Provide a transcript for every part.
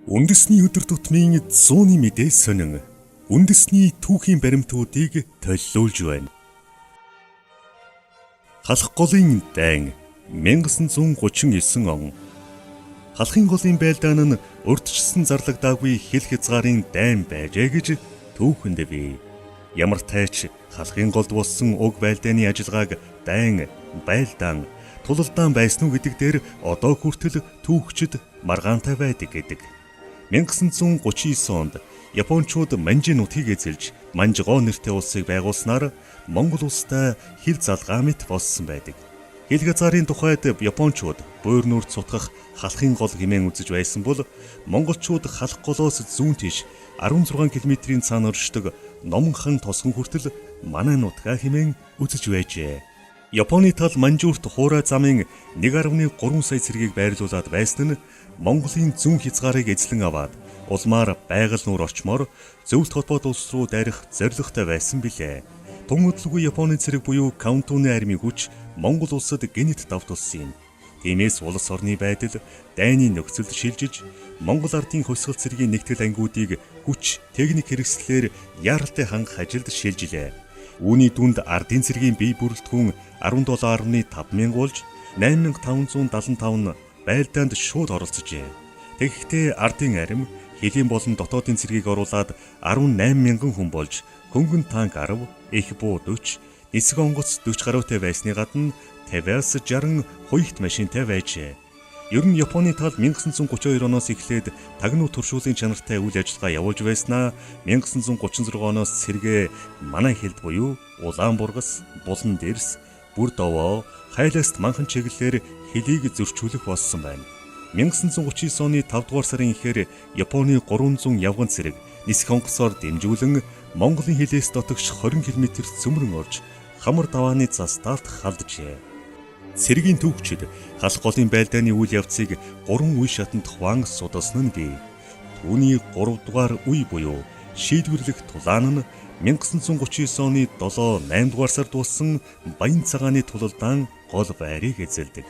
Үндэсний өдөр тутмын 100-ны мэдээ сонин үндэсний түүхийн баримтуудыг толилуулж байна. Халах голын дайн 1939 он. Халахын голын байлдаан нь урдчилсан зарлагдаагүй хэл хязгаарын дайн байжээ гэж түүхэнд бий. Ямар тайч халахын голд болсон уг байлдааны ажиллагааг дайн, байлдаан, тулалдаан байсан уу гэдэг дээр одоо хүртэл түүхчид маргаантай байдаг гэдэг. 1939 онд Япончууд Манжи нутгийг эзэлж Манжгоо нэртэй улсыг байгуулснаар Монгол улстай хил залгаа мэт болсон байдаг. Хил хязгаарын тухайд Япончууд буур нүур цутгах халахын гол хэмээн үзэж байсан бол монголчууд халах голоос зүүн тийш 16 км-ийн цаана оршдог Номхон тосгон хүртэл манай нутгаа хэмээн үзэж байжээ. Японы тал Манжуурт хуурай замын 1.3 сая цэргийг байрлуулад байсан нь Монголын зүүн хязгаарыг эзлэн аваад улмаар байгаль нуур очмоор зөвлөлт холбоот улс руу дайрах зорилготой байсан билээ. Тун удалгүй Японы цэрэг буюу Каунтуны армийн хүч Монгол улсад гинт давтуулсан юм. Тиймээс улс орны байдал дайны нөхцөлд шилжиж Монгол ардын хосгол цэргийн нэгтгэл ангиудыг хүч, техник хэрэгслээр яаралтай хангах ажилд шилжилээ. Үүний дүнд ардын цэргийн бие бүрэлдэхүүн 17.5 мянга болж 8575 байлдаанд шууд оролцожээ. Тэгэхдээ ардын арим хэлийн болон дотоодын цэргийг оруулаад 18 мянган хүн болж хөнгөн танк 10, их буу 40, нисэх онгоц 40 гаруйтай байсны гадна 50-аас 60 хуйхт машинтай байжээ. Ер нь Японы тал 1932 оноос эхлээд тагнуу туршуулын чанартай үйл ажиллагаа явуулж байснаа 1936 оноос сэргээ манай хэлд буюу Улаанбургас, Булан дэрс, Бүр довоо, хайласт манхан чиглэлээр хэлийг зөрчүүлэх болсон байна. 1939 оны 5 дугаар сарын эхээр Японы 300 явган цэрэг нисэх онгоцоор дэмжүүлэн Монголын хилээс дотогш 20 км цөмрөн орж хамар давааны застаалт халджээ. Цэргийн түүхчид халах голын байлдааны үйл явцыг 3 үе шатанд хуваан судалсан нь бий. Түүний 3 дугаар үе буюу шийдвэрлэх тулаан нь 1939 оны 7-8 дугаар сард болсон Баян цагааны тулалдаан гол байрыг эзэлдэг.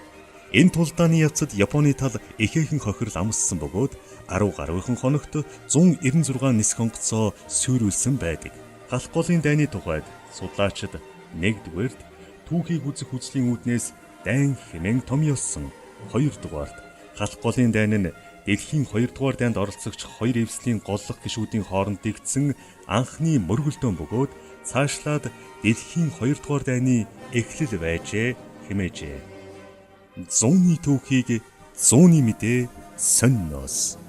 Энэ тулалдааны явцад Японы тал ихээхэн хохирол амссан бөгөөд 10 гаруйхан хоногт 196 нисэх онгоцоо сүйрүүлсэн байдаг. Халах голын дайны тухайд судлаачид 1-р түүхийг үзэх хүслийн үүднээс дайн хэмээн томьёолсон. 2-р халах голын дайн нь дэлхийн 2-р дайнд оролцогч 2 эвслийн голлох гишүүдийн хооронд дэгдсэн анхны мөргөлдөөн бөгөөд цаашлаад дэлхийн 2-р дайны эхлэл байжээ хэмээжээ. 100-ны түүхийг 100-ны мэдээ сонноос.